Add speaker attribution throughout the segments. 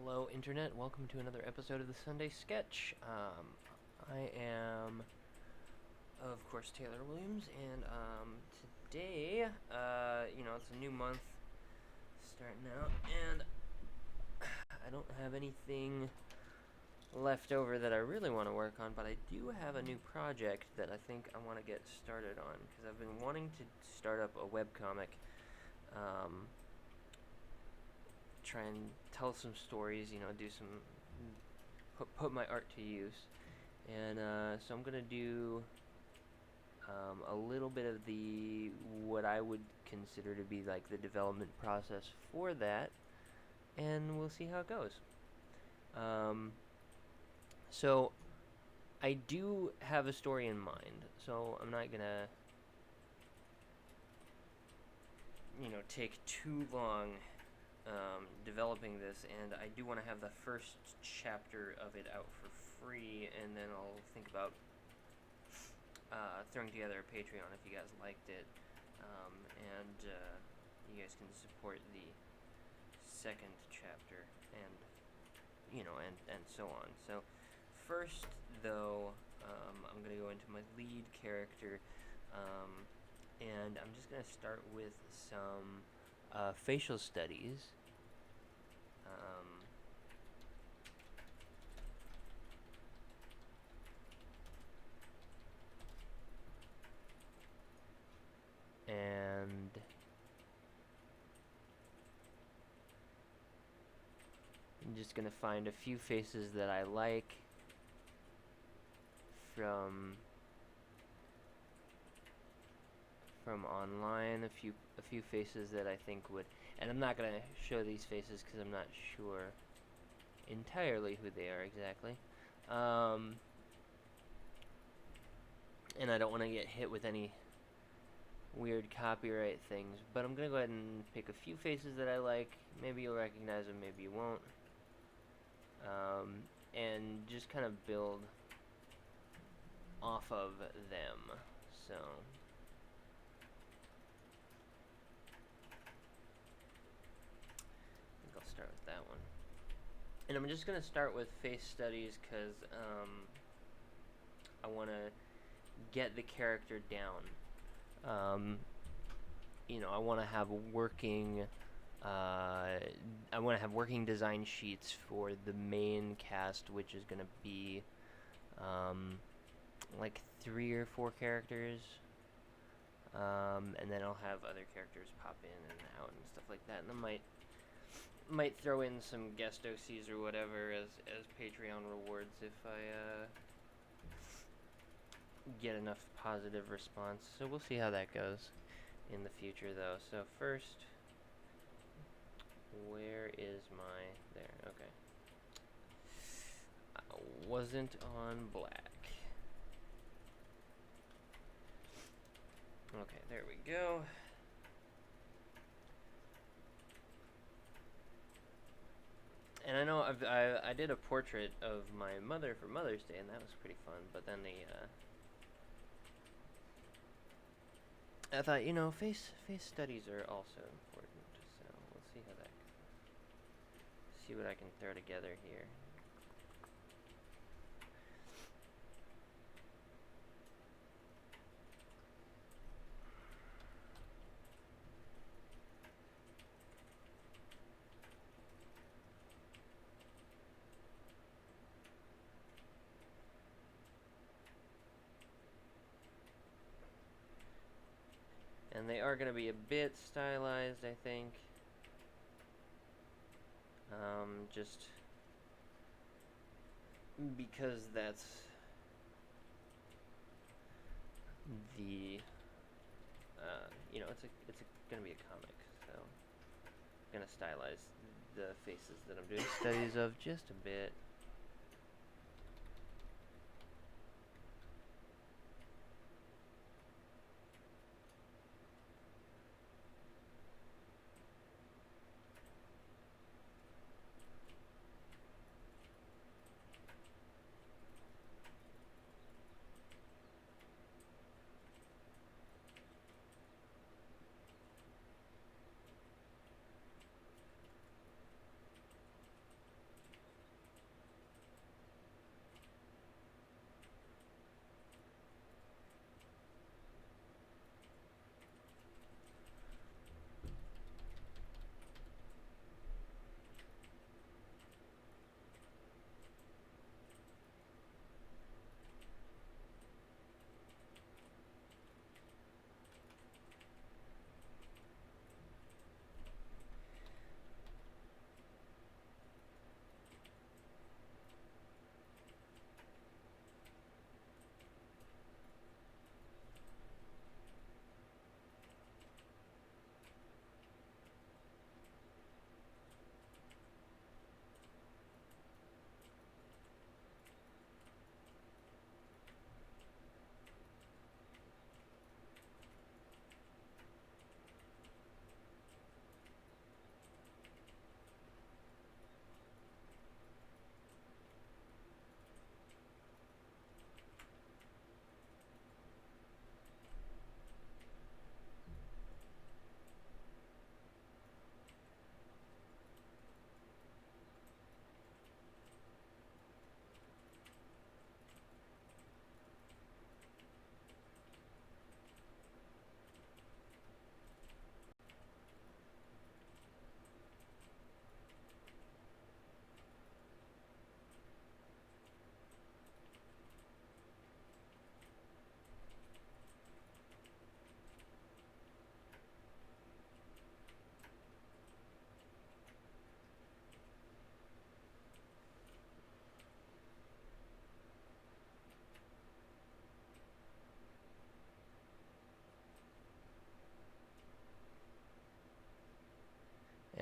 Speaker 1: Hello, Internet. Welcome to another episode of the Sunday Sketch. I am, of course, Taylor Williams, and today, it's a new month starting out, and I don't have anything left over that I really want to work on, but I do have a new project that I think I want to get started on, because I've been wanting to start up a webcomic. Try and tell some stories, do some put my art to use, and so I'm gonna do a little bit of the what I would consider to be like the development process for that, and we'll see how it goes. Um, so I do have a story in mind, so I'm not gonna take too long developing this, and I do want to have the first chapter of it out for free, and then I'll think about throwing together a Patreon if you guys liked it, and you guys can support the second chapter, and and so on. So first, though, I'm gonna go into my lead character, and I'm just gonna start with some facial studies. And I'm just gonna find a few faces that I like from online, a few faces that I think would, and I'm not gonna show these faces because I'm not sure entirely who they are exactly, and I don't want to get hit with any weird copyright things, but I'm gonna go ahead and pick a few faces that I like. Maybe you'll recognize them, maybe you won't, and just kind of build off of them. So I think I'll start with that one. And I'm just going to start with face studies because I want to get the character down. I want to have working design sheets for the main cast, which is going to be like 3 or 4 characters. And then I'll have other characters pop in and out and stuff like that. And I might throw in some guest OCs or whatever as Patreon rewards if I get enough positive response. So we'll see how that goes in the future, though. So first, where is my... There, okay. Wasn't on black. Okay, there we go. And I know I did a portrait of my mother for Mother's Day, and that was pretty fun. But then I thought, face studies are also important. So we'll see how that. See what I can throw together here. And they are going to be a bit stylized, I think. Just because that's the, it's going to be a comic, so I'm going to stylize the faces that I'm doing studies of just a bit.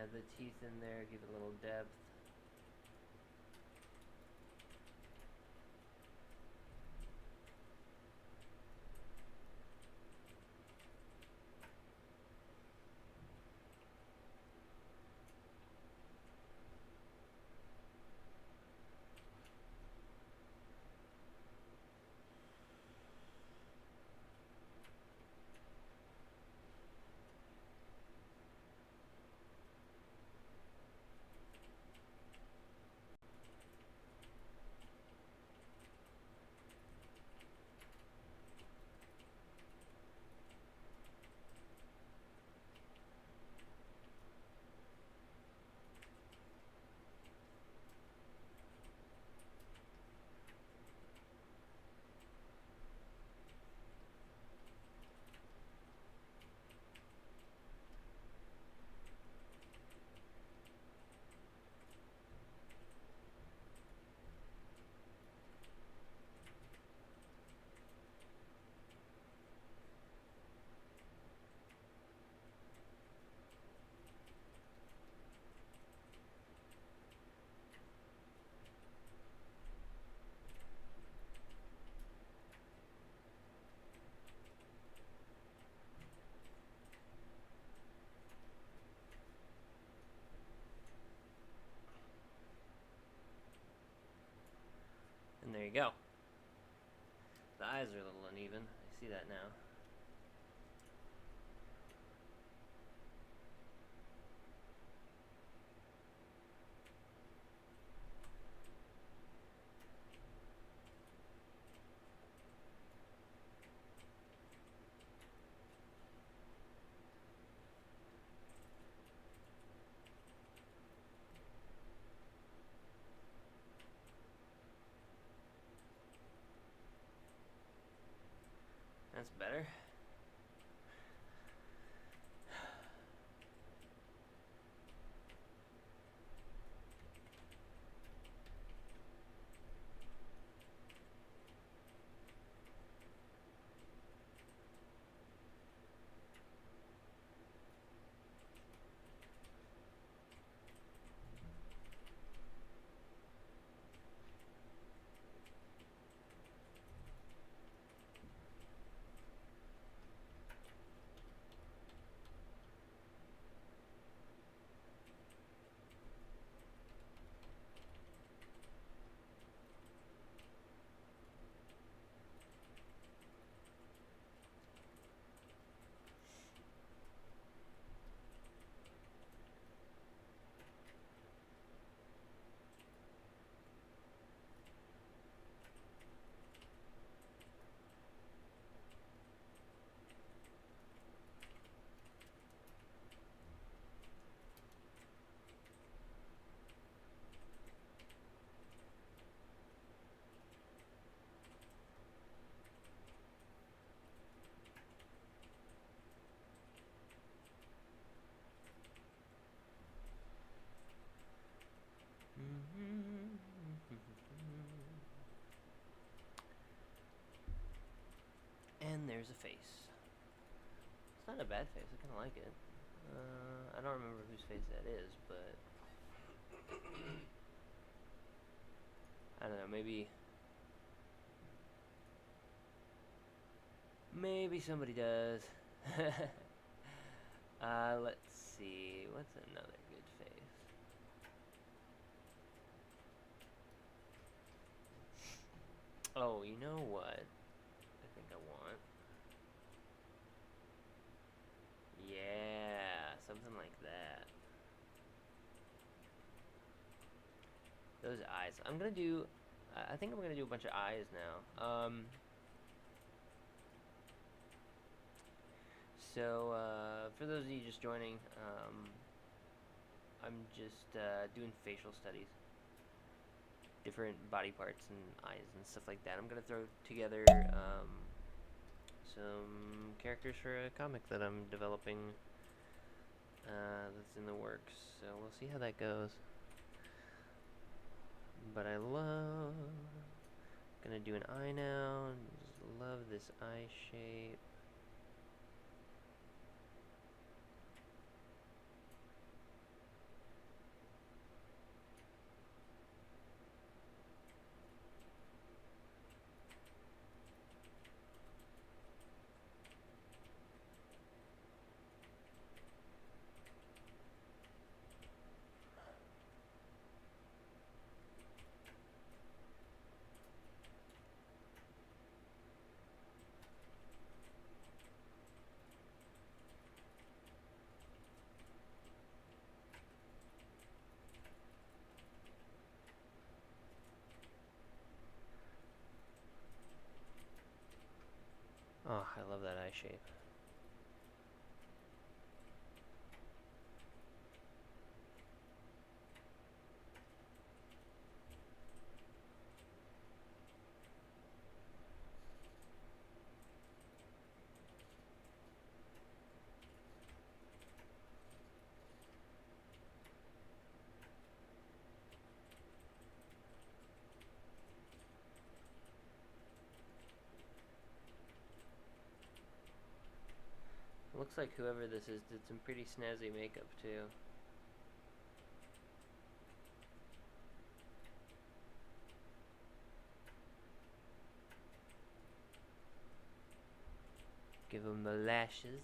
Speaker 1: Add the teeth in there, give it a little depth. you go. The eyes are a little uneven. I see that now. That's better. And there's a face. It's not a bad face. I kind of like it. I don't remember whose face that is, but I don't know. Maybe somebody does. Let's see. What's another good face? Oh, you know what? I think I want. Yeah, something like that. Those eyes. I'm gonna do. I think I'm gonna do a bunch of eyes now. So for those of you just joining, I'm just doing facial studies, different body parts and eyes and stuff like that. I'm gonna throw together some characters for a comic that I'm developing. That's in the works. So we'll see how that goes. But I love. Gonna do an eye now. Just love this eye shape. Oh, I love that eye shape. Looks like whoever this is did some pretty snazzy makeup too. Give him the lashes.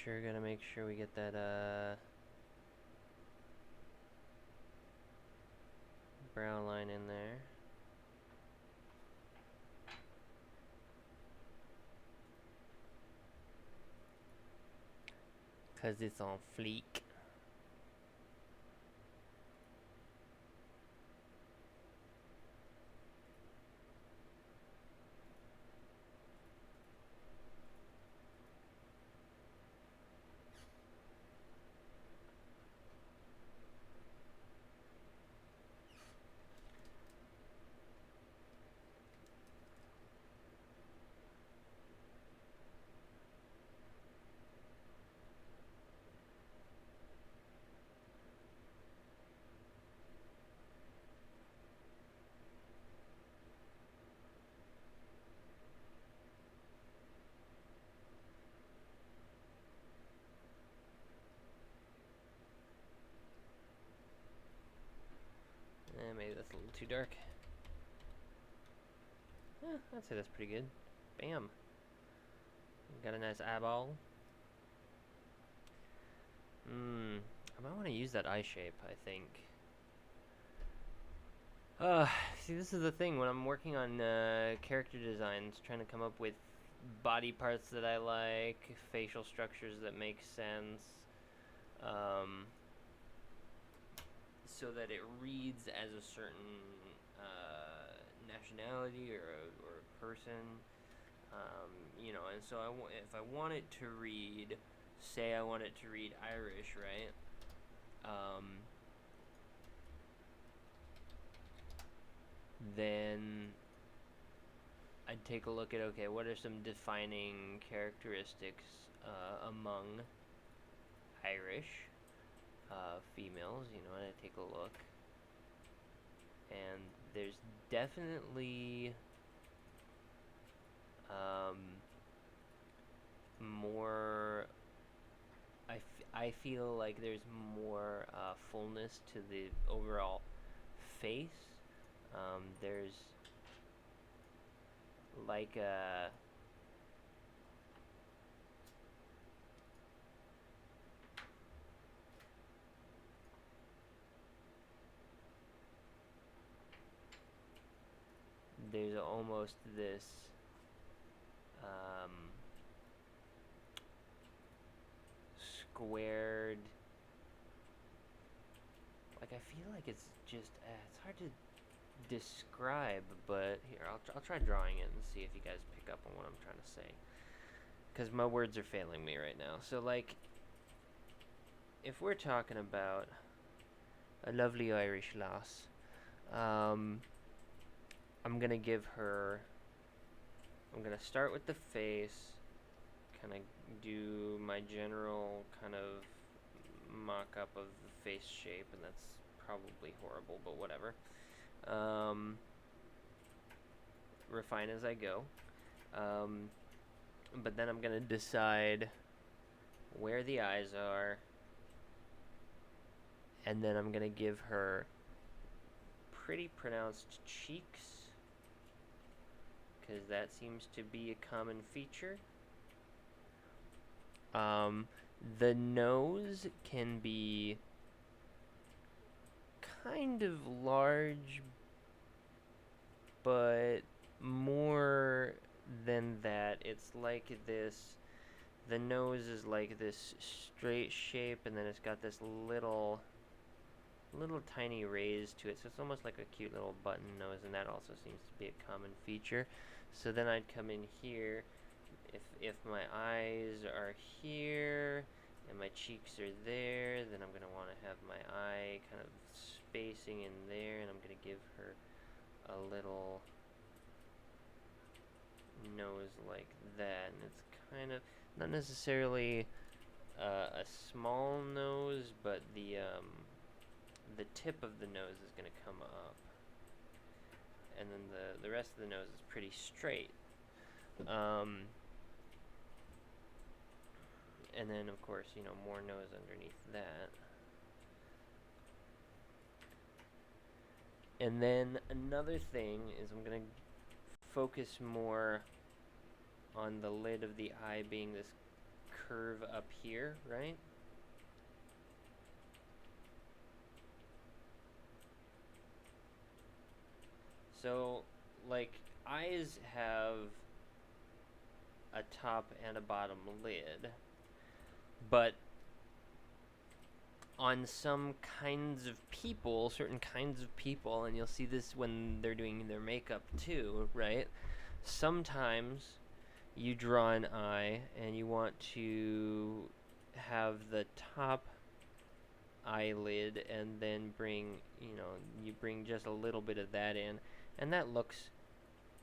Speaker 1: sure gotta make sure we get that brow line in there. Cause it's on fleek. Maybe that's a little too dark. Yeah, I'd say that's pretty good. Bam. Got a nice eyeball. I might want to use that eye shape, I think. See, this is the thing when I'm working on character designs, trying to come up with body parts that I like, facial structures that make sense, so that it reads as a certain nationality or person, you know. And so if I want it to read, say I want it to read Irish, right? Then I'd take a look at, okay, what are some defining characteristics among Irish females, you know, and I take a look. And there's definitely more, I feel like there's more fullness to the overall face. There's like a there's almost this squared, like I feel like it's just it's hard to describe, but here I'll try drawing it and see if you guys pick up on what I'm trying to say, because my words are failing me right now. So like, if we're talking about a lovely Irish lass, I'm gonna give her, I'm gonna start with the face, kind of do my general kind of mock-up of the face shape, and that's probably horrible, but whatever. Refine as I go. But then I'm gonna decide where the eyes are, and then I'm gonna give her pretty pronounced cheeks, because that seems to be a common feature. The nose can be kind of large, but more than that, it's like this, the nose is like this straight shape, and then it's got this little tiny raise to it, so it's almost like a cute little button nose, and that also seems to be a common feature. So then I'd come in here, if my eyes are here and my cheeks are there, then I'm going to want to have my eye kind of spacing in there, and I'm going to give her a little nose like that. And it's kind of not necessarily a small nose, but the tip of the nose is going to come up, and then the rest of the nose is pretty straight. And then, of course, you know, more nose underneath that. And then another thing is I'm going to focus more on the lid of the eye being this curve up here, right? So, like, eyes have a top and a bottom lid, but on some kinds of people, certain kinds of people, and you'll see this when they're doing their makeup too, right? Sometimes you draw an eye and you want to have the top eyelid and then you bring just a little bit of that in, and that looks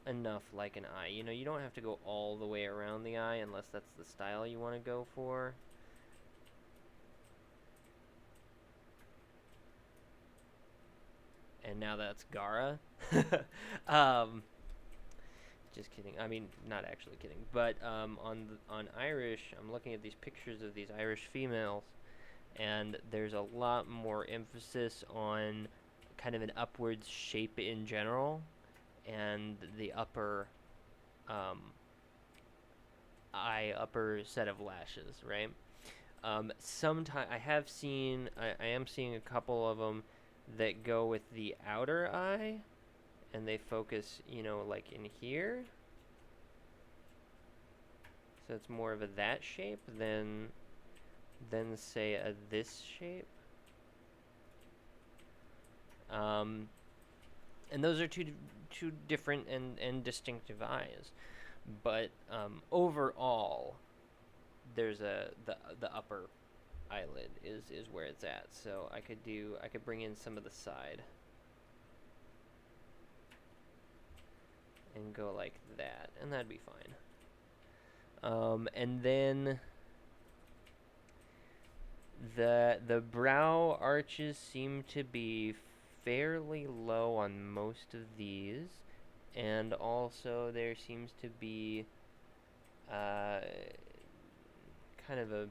Speaker 1: enough like an eye. You don't have to go all the way around the eye unless that's the style you want to go for. And now that's Gara. um, just kidding. I mean, not actually kidding. But on Irish, I'm looking at these pictures of these Irish females, and there's a lot more emphasis on kind of an upwards shape in general, and the upper upper set of lashes, right? Sometimes I am seeing a couple of them that go with the outer eye, and they focus, like in here. So it's more of a that shape than say a this shape. And those are two different and distinctive eyes, but overall, there's the upper eyelid is where it's at. So I could bring in some of the side and go like that, and that'd be fine. And then the brow arches seem to be fairly low on most of these, and also there seems to be kind of a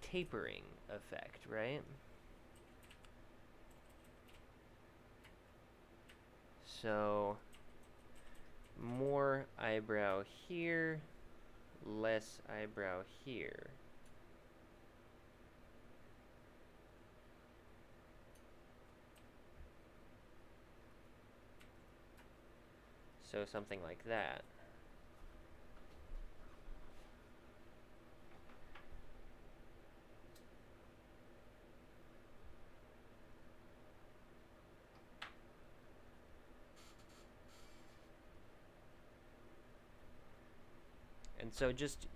Speaker 1: tapering effect, right? So more eyebrow here, less eyebrow here. So something like that. And so just,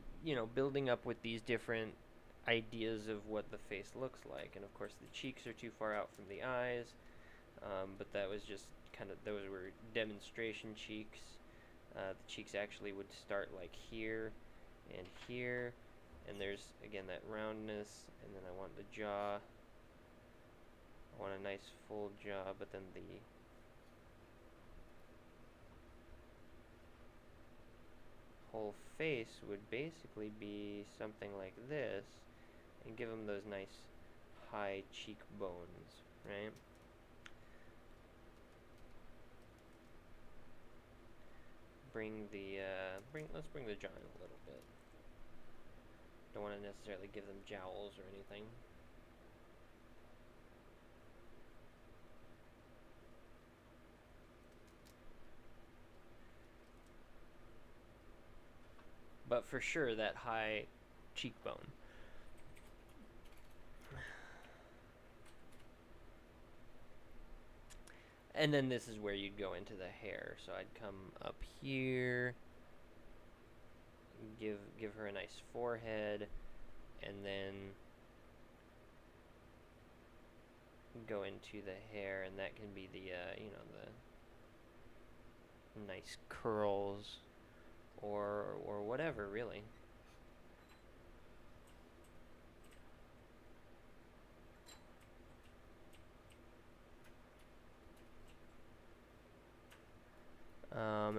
Speaker 1: building up with these different ideas of what the face looks like. And of course the cheeks are too far out from the eyes, but that was just those were demonstration cheeks. The cheeks actually would start like here and here, and there's again that roundness, and then I want the jaw. I want a nice full jaw, but then the whole face would basically be something like this, and give them those nice high cheekbones, right? Let's bring the jaw in a little bit. Don't want to necessarily give them jowls or anything. But for sure, that high cheekbone. And then this is where you'd go into the hair. So I'd come up here, give her a nice forehead, and then go into the hair, and that can be the the nice curls or whatever, really.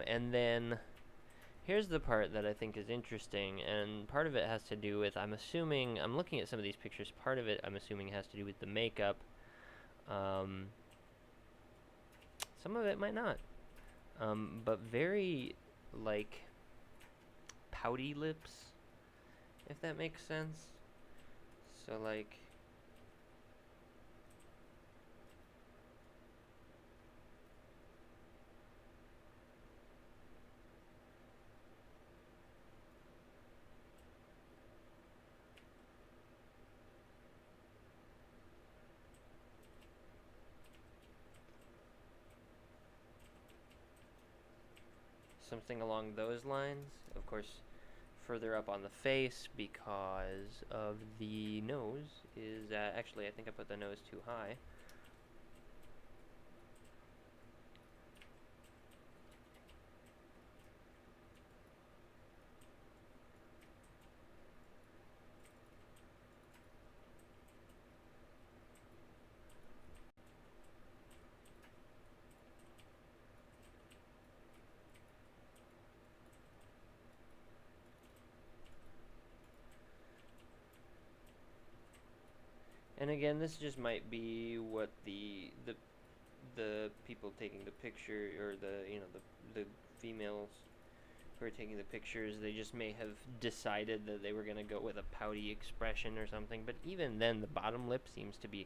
Speaker 1: And then here's the part that I think is interesting, and part of it has to do with, I'm looking at some of these pictures, part of it I'm assuming has to do with the makeup. Some of it might not. But very, like, pouty lips, if that makes sense. So like, something along those lines. Of course, further up on the face because of the nose is actually, I think I put the nose too high. And again, this just might be what the people taking the picture, or the females who are taking the pictures, they just may have decided that they were going to go with a pouty expression or something. But even then, the bottom lip seems to be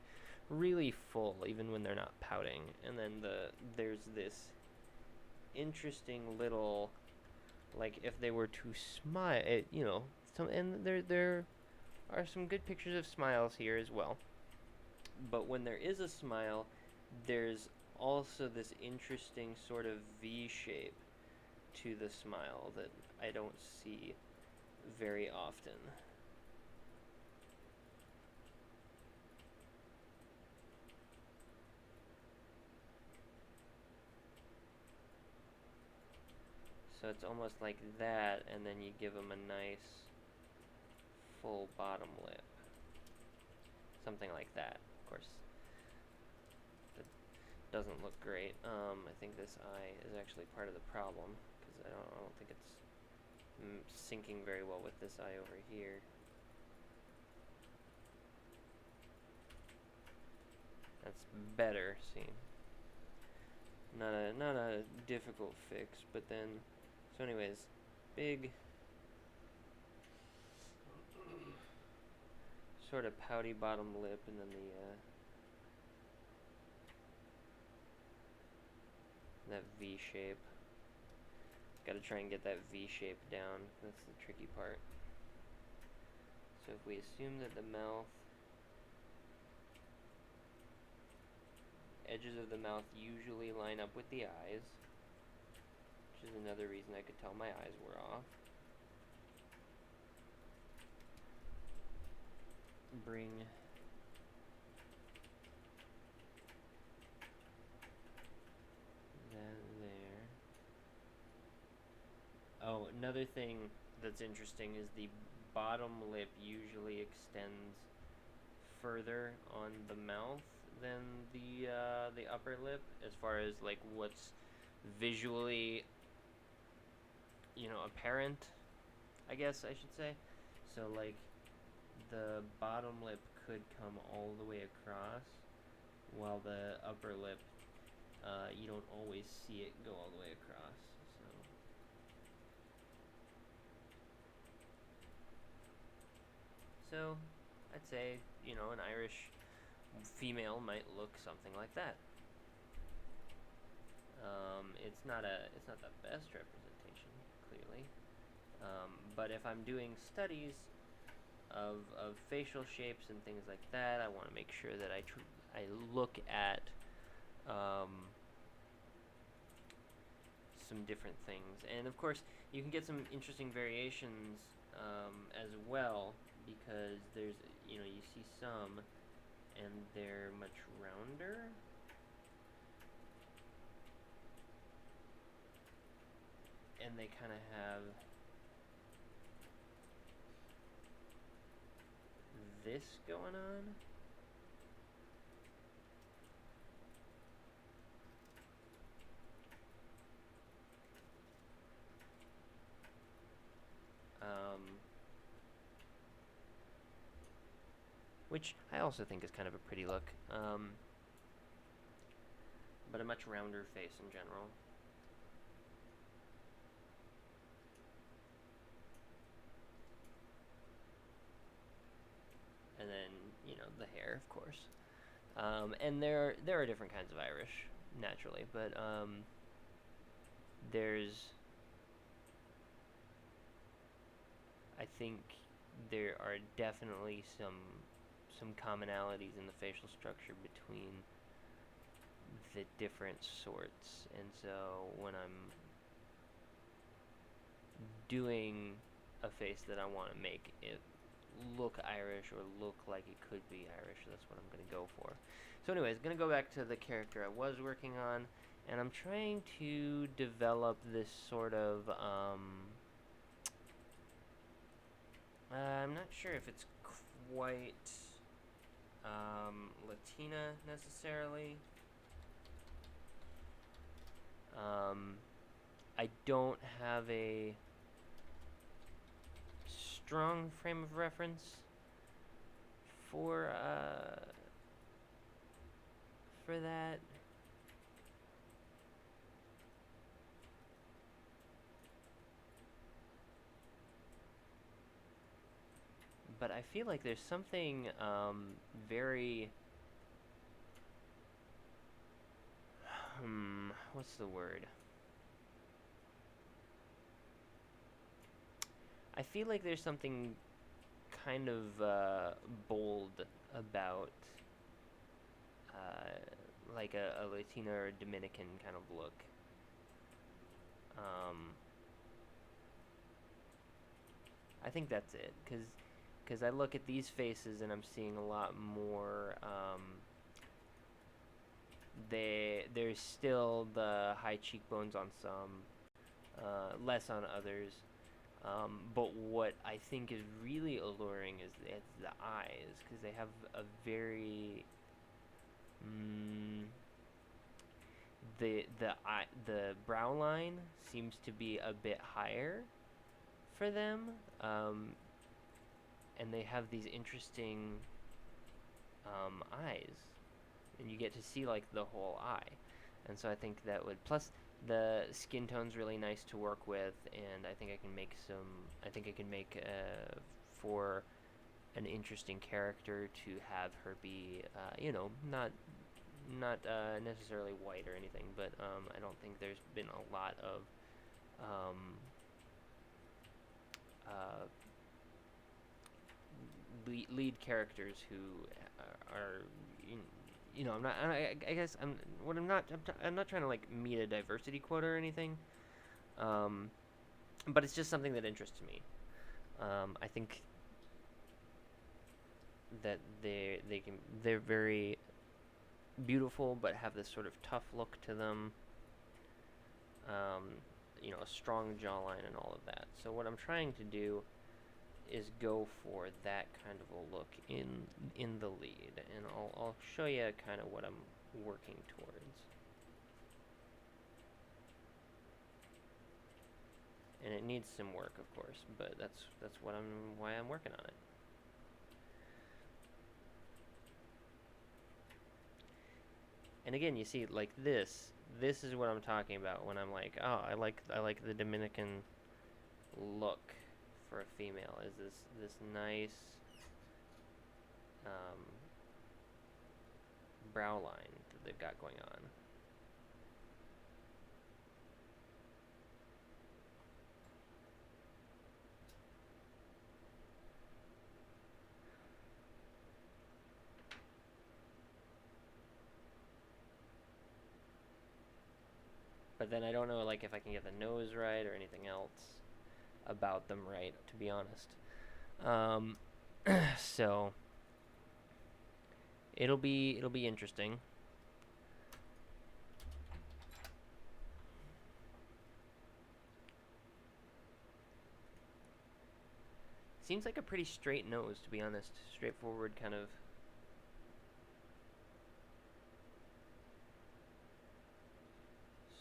Speaker 1: really full, even when they're not pouting. And then there's this interesting little, like, if they were to smile, and there are some good pictures of smiles here as well. But when there is a smile, there's also this interesting sort of V shape to the smile that I don't see very often. So it's almost like that, and then you give them a nice full bottom lip. Something like that. Of course, that doesn't look great. I think this eye is actually part of the problem, because I don't think it's syncing very well with this eye over here. That's better, see. Not a difficult fix, but then, so anyways, big sort of pouty bottom lip, and then that V shape. Gotta try and get that V shape down. That's the tricky part. So if we assume that the mouth, edges of the mouth usually line up with the eyes, which is another reason I could tell my eyes were off. Bring that there. Oh, another thing that's interesting is the bottom lip usually extends further on the mouth than the upper lip, as far as like what's visually, apparent, I guess I should say. So like the bottom lip could come all the way across, while the upper lip, you don't always see it go all the way across. So I'd say, an Irish female might look something like that. It's not the best representation, clearly, but if I'm doing studies of facial shapes and things like that, I want to make sure that I look at some different things, and of course you can get some interesting variations as well, because there's you see some and they're much rounder. And they kind of have this going on. Which I also think is kind of a pretty look. But a much rounder face in general. and then the hair, of course. And there are different kinds of Irish, naturally, but there's I think there are definitely some commonalities in the facial structure between the different sorts, and so when I'm doing a face that I want to make it look Irish or look like it could be Irish, that's what I'm going to go for. So anyways, going to go back to the character I was working on, and I'm trying to develop this sort of I'm not sure if it's quite Latina necessarily. I don't have a strong frame of reference for that. But I feel like there's something very what's the word? I feel like there's something kind of bold about like a Latina or Dominican kind of look. I think that's it, because I look at these faces and I'm seeing a lot more. There's still the high cheekbones on some, less on others. But what I think is really alluring is the eyes, because they have a very the brow line seems to be a bit higher for them, and they have these interesting eyes, and you get to see like the whole eye, and so I think that would plus the skin tone's really nice to work with, and I think I can make for an interesting character to have her be not necessarily white or anything, but I don't think there's been a lot of uh, lead characters who are I guess I'm not trying to like meet a diversity quota or anything, but it's just something that interests me. I think that they're very beautiful but have this sort of tough look to them, a strong jawline and all of that. So what I'm trying to do is go for that kind of a look in the lead, and I'll show you kind of what I'm working towards. And it needs some work, of course, but that's why I'm working on it. And again, you see, like this is what I'm talking about when I'm like, oh, I like the Dominican look for a female. Is this nice brow line that they've got going on. But then I don't know, like, if I can get the nose right or anything else about them right, to be honest. So it'll be interesting. Seems like a pretty straight nose, to be honest. Straightforward kind of.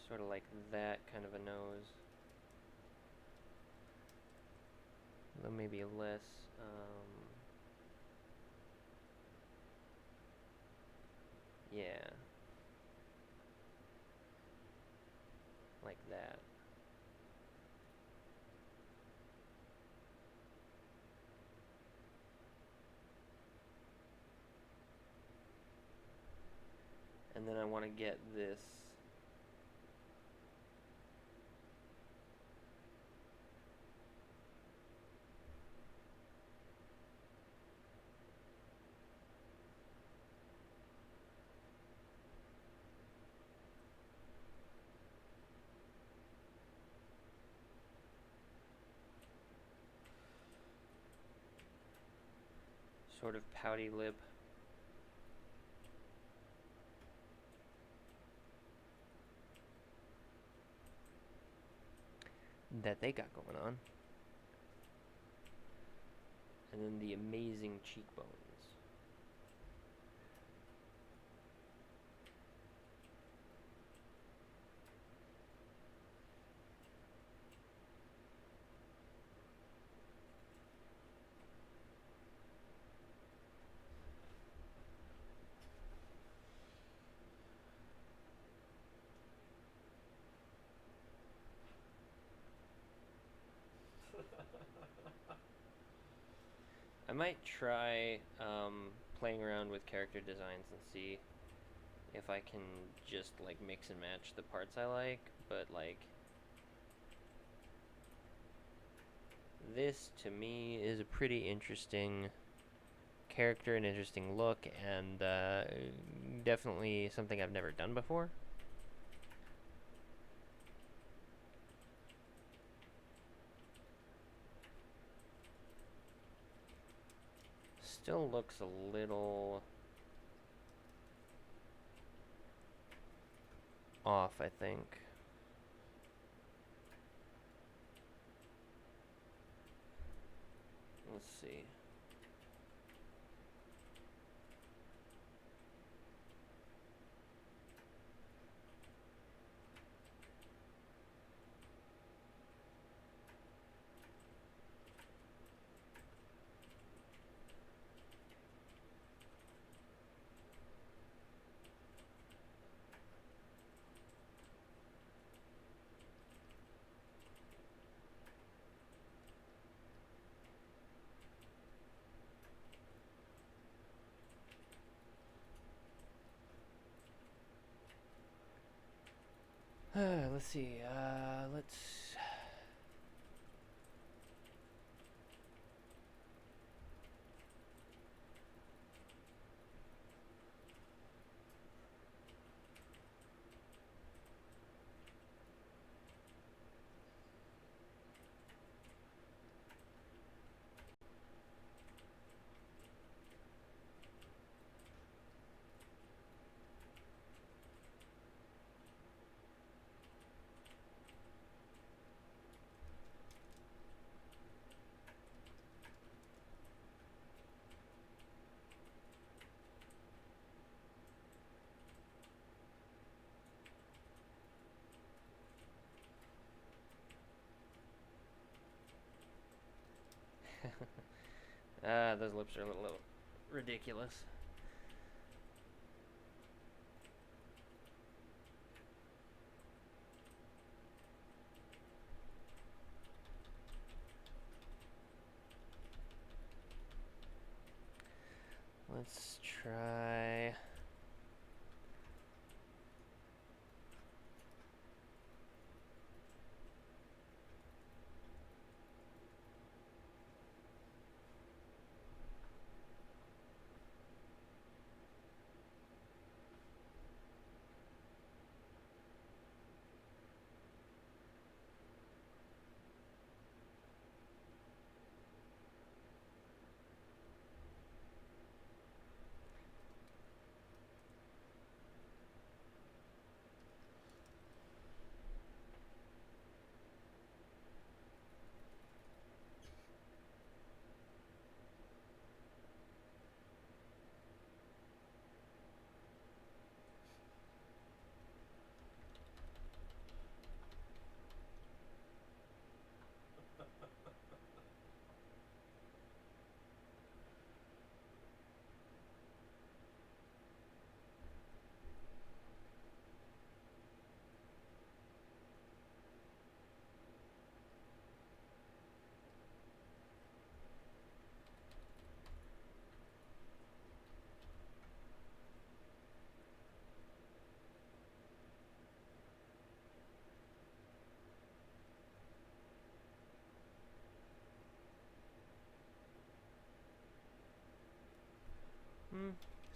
Speaker 1: Sort of like that kind of a nose. Though maybe less. Yeah. Like that. and then I want to get this sort of pouty lip. That they got going on. And then the amazing cheekbones. I might try playing around with character designs and see if I can just like mix and match the parts I like, but like this to me is a pretty interesting character, an interesting look, and definitely something I've never done before. Still looks a little off, I think. Let's see. Let's see. Let's. Those lips are a little ridiculous. Let's try.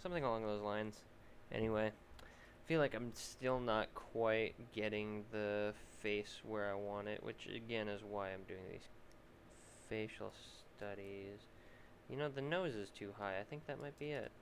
Speaker 1: something along those lines. Anyway, I feel like I'm still not quite getting the face where I want it, which again is why I'm doing these facial studies. You know, the nose is too high. I think that might be it.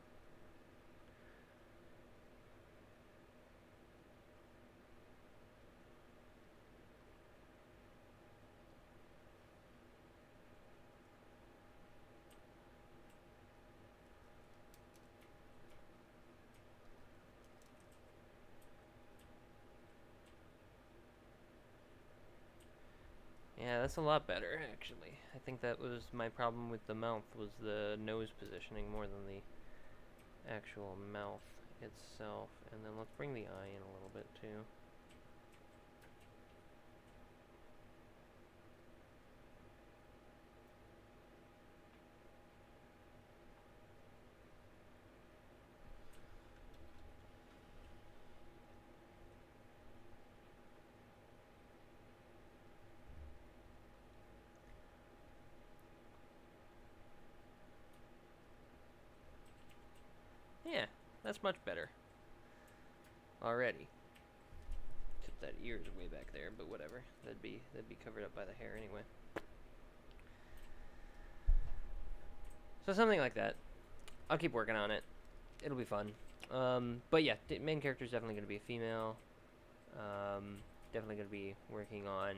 Speaker 1: Yeah, that's a lot better, actually. I think that was my problem with the mouth, was the nose positioning more than the actual mouth itself. And then let's bring the eye in a little bit, too. Yeah, that's much better. Already. Except that ear is way back there, but whatever. That'd be covered up by the hair anyway. So something like that. I'll keep working on it. It'll be fun. But yeah, main character is definitely going to be a female. Definitely going to be working on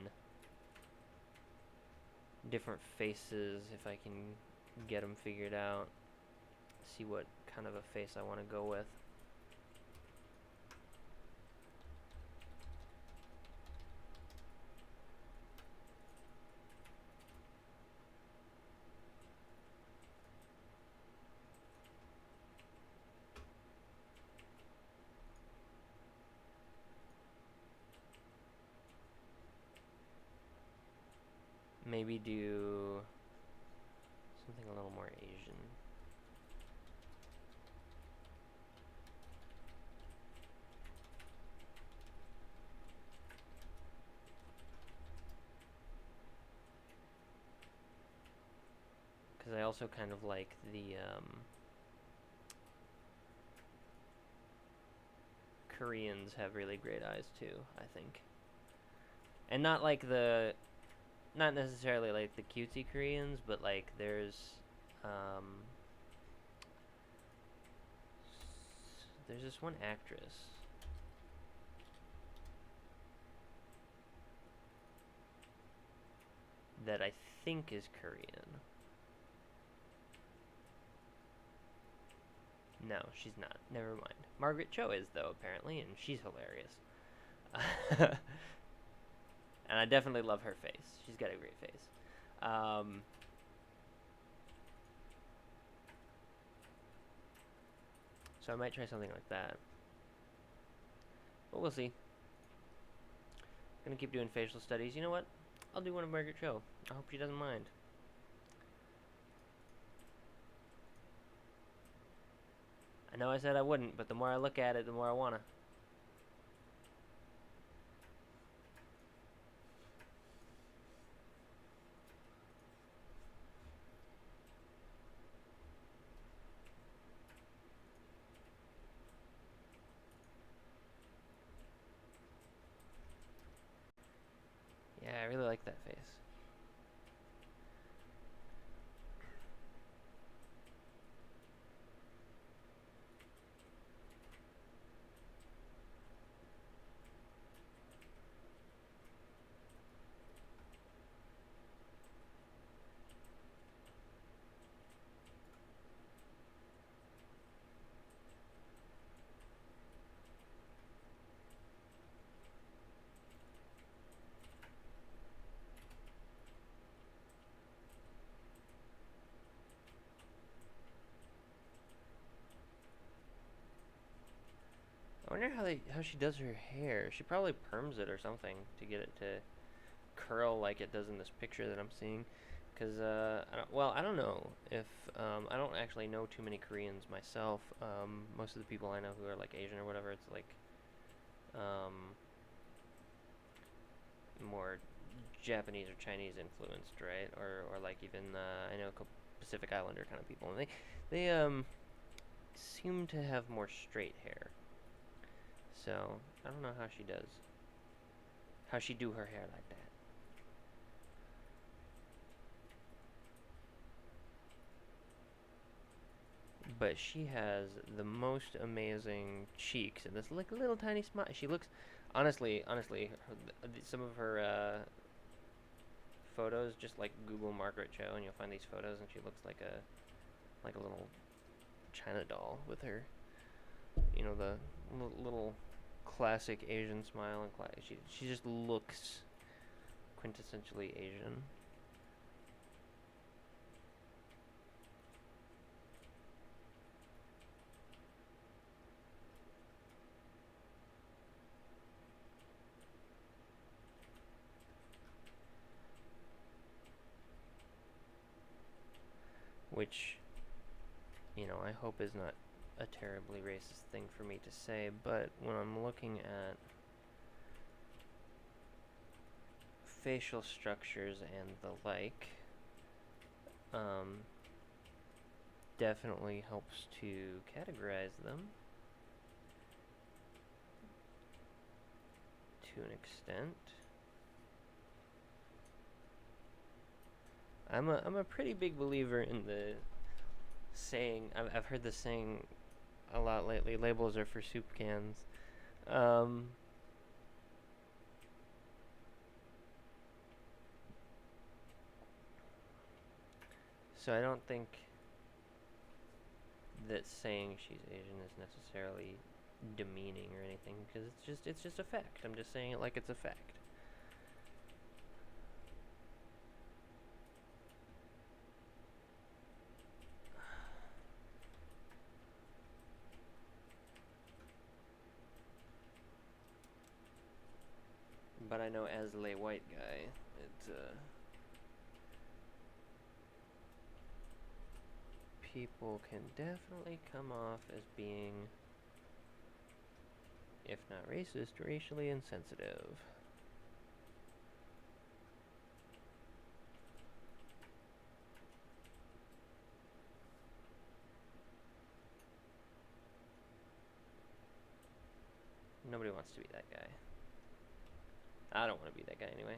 Speaker 1: different faces if I can get them figured out. See what kind of a face I want to go with. Maybe do something a little more Asian. Because I also kind of like the Koreans have really great eyes too, I think. And not like the, not necessarily like the cutesy Koreans, but like um, there's this one actress. That I think is Korean. No, she's not. Never mind. Margaret Cho is, though, apparently, and she's hilarious. And I definitely love her face. She's got a great face. So I might try something like that. But we'll see. Gonna keep doing facial studies. You know what? I'll do one of Margaret Cho. I hope she doesn't mind. I know I said I wouldn't, but the more I look at it, the more I wanna. Yeah, I really like that face. I wonder how she does her hair. She probably perms it or something to get it to curl like it does in this picture that I'm seeing. Because, I don't know if, I don't actually know too many Koreans myself. Most of the people I know who are, like, Asian or whatever, it's, like, um, more Japanese or Chinese influenced, right? Or like, even, I know a couple Pacific Islander kind of people, and they, seem to have more straight hair. So, I don't know how she does. How she do her hair like that. But she has the most amazing cheeks and this like little tiny smile. She looks, honestly, some of her photos, just like Google Margaret Cho, and you'll find these photos, and she looks like a little China doll with her, the little classic Asian smile, and she just looks quintessentially Asian. Which, I hope is not a terribly racist thing for me to say, but when I'm looking at facial structures and the like, definitely helps to categorize them to an extent. I'm a pretty big believer in the saying. I've heard the saying a lot lately. Labels are for soup cans. Um, so I don't think that saying she's Asian is necessarily demeaning or anything, because it's just a fact. I'm just saying it like it's a fact. But I know as a white guy, people can definitely come off as being, if not racist, racially insensitive. Nobody wants to be that guy. I don't want to be that guy anyway.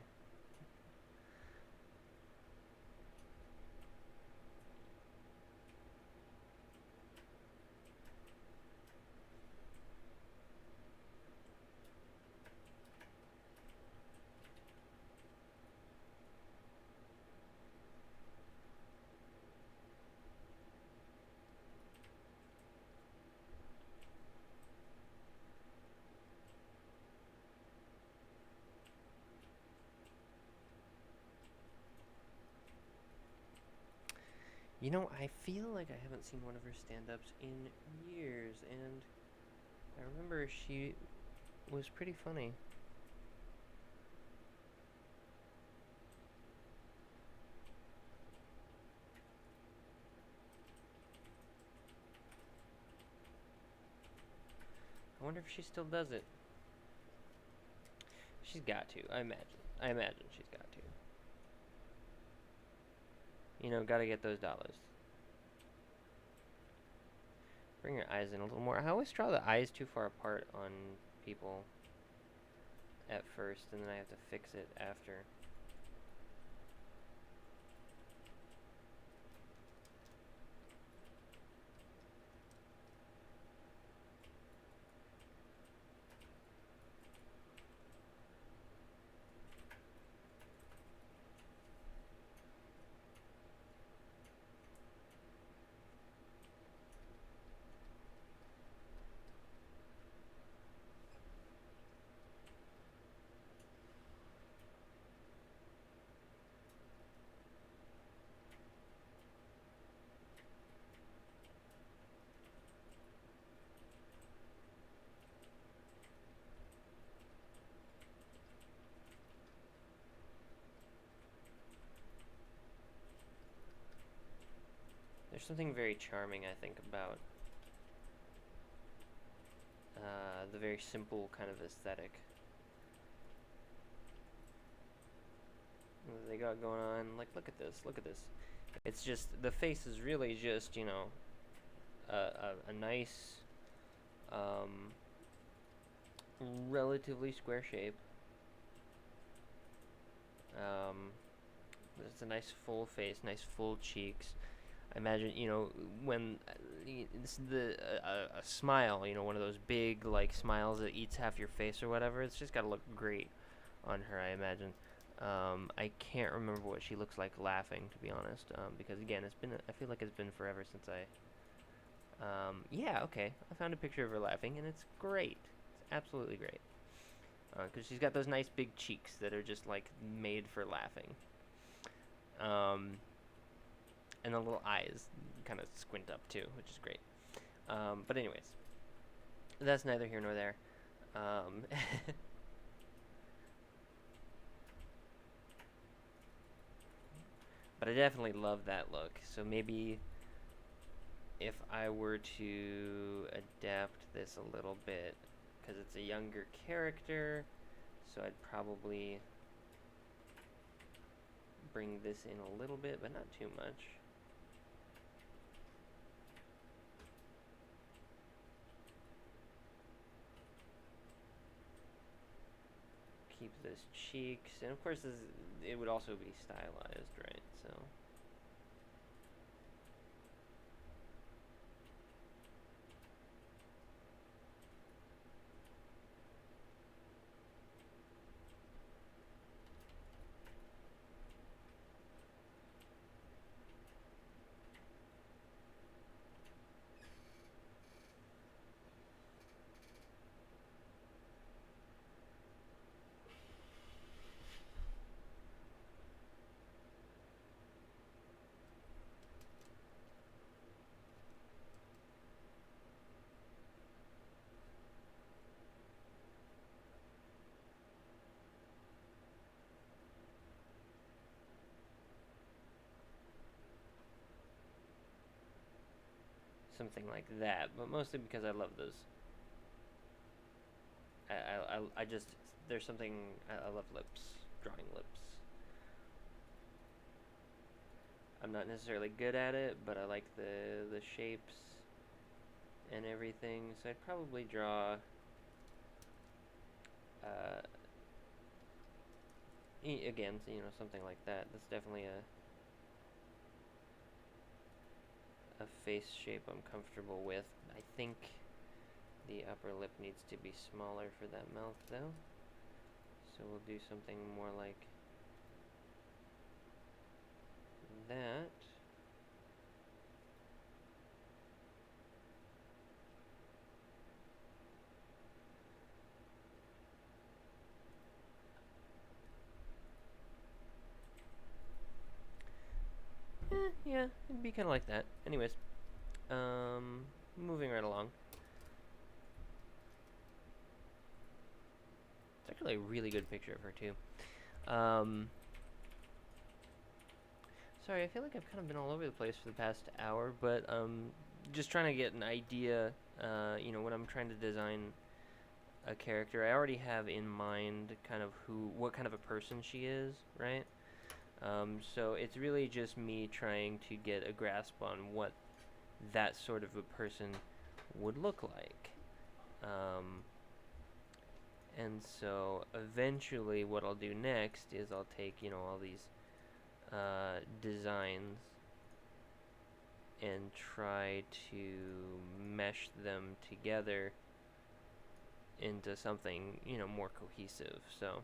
Speaker 1: I feel like I haven't seen one of her stand-ups in years, and I remember she was pretty funny. I wonder if she still does it. She's got to, I imagine. I imagine she's got to. Gotta get those dollars. Bring your eyes in a little more. I always draw the eyes too far apart on people at first, and then I have to fix it after. There's something very charming, I think, about the very simple kind of aesthetic that they got going on. Like, look at this, look at this. It's just, the face is really just, a nice, um, relatively square shape. Um, it's a nice full face, nice full cheeks. I imagine, when it's a smile, one of those big like smiles that eats half your face or whatever. It's just gotta look great on her, I imagine. I can't remember what she looks like laughing, to be honest, because again, I feel like it's been forever since I. Yeah, okay. I found a picture of her laughing, and it's great. It's absolutely great. Because she's got those nice big cheeks that are just like made for laughing. Um, and the little eyes kind of squint up too, which is great. But anyways, that's neither here nor there. Um, but I definitely love that look. So maybe if I were to adapt this a little bit, because it's a younger character, so I'd probably bring this in a little bit, but not too much. Keep those cheeks, and of course it would also be stylized, right? So something like that, but mostly because I love those. I just there's something I love lips, drawing lips. I'm not necessarily good at it, but I like the shapes and everything. So I'd probably draw uh, again, something like that. That's definitely a face shape I'm comfortable with. I think the upper lip needs to be smaller for that mouth though. So we'll do something more like that. Yeah, it'd be kind of like that. Anyways, moving right along. It's actually a really good picture of her too. Sorry, I feel like I've kind of been all over the place for the past hour, but just trying to get an idea. When I'm trying to design a character, I already have in mind kind of what kind of a person she is, right? So it's really just me trying to get a grasp on what that sort of a person would look like. Um, and so eventually, what I'll do next is I'll take all these designs and try to mesh them together into something more cohesive. So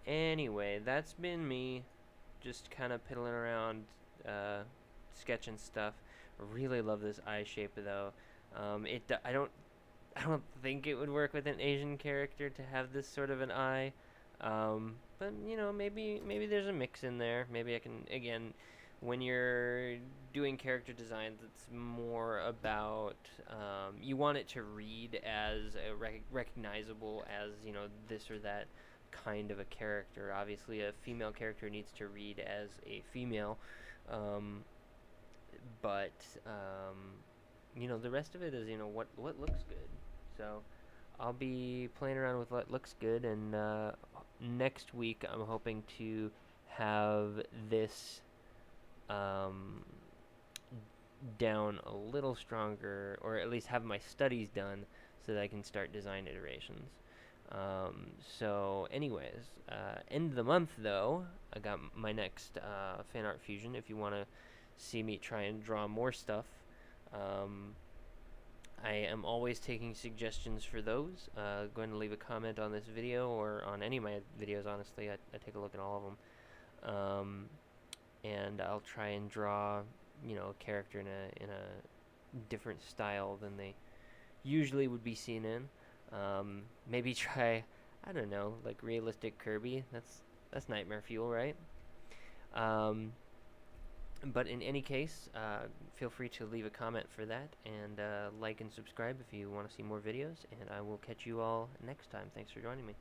Speaker 1: anyway, that's been me just kind of piddling around, uh, sketching stuff. I really love this eye shape though. I don't think it would work with an Asian character to have this sort of an eye. But maybe there's a mix in there. Maybe I can again, when you're doing character designs, it's more about you want it to read as recognizable as this or that kind of a character. Obviously, a female character needs to read as a female, um, but the rest of it is what looks good. So I'll be playing around with what looks good, and next week I'm hoping to have this um, down a little stronger, or at least have my studies done so that I can start design iterations. So anyways, end of the month though, I got my next Fan Art Fusion. If you want to see me try and draw more stuff, um, I am always taking suggestions for those. Go ahead and leave a comment on this video or on any of my videos. Honestly, I take a look at all of them, and I'll try and draw, a character in a different style than they usually would be seen in. Maybe try, I don't know, like realistic Kirby. That's nightmare fuel, right? Um, but in any case, feel free to leave a comment for that, and like and subscribe if you want to see more videos, and I will catch you all next time. Thanks for joining me.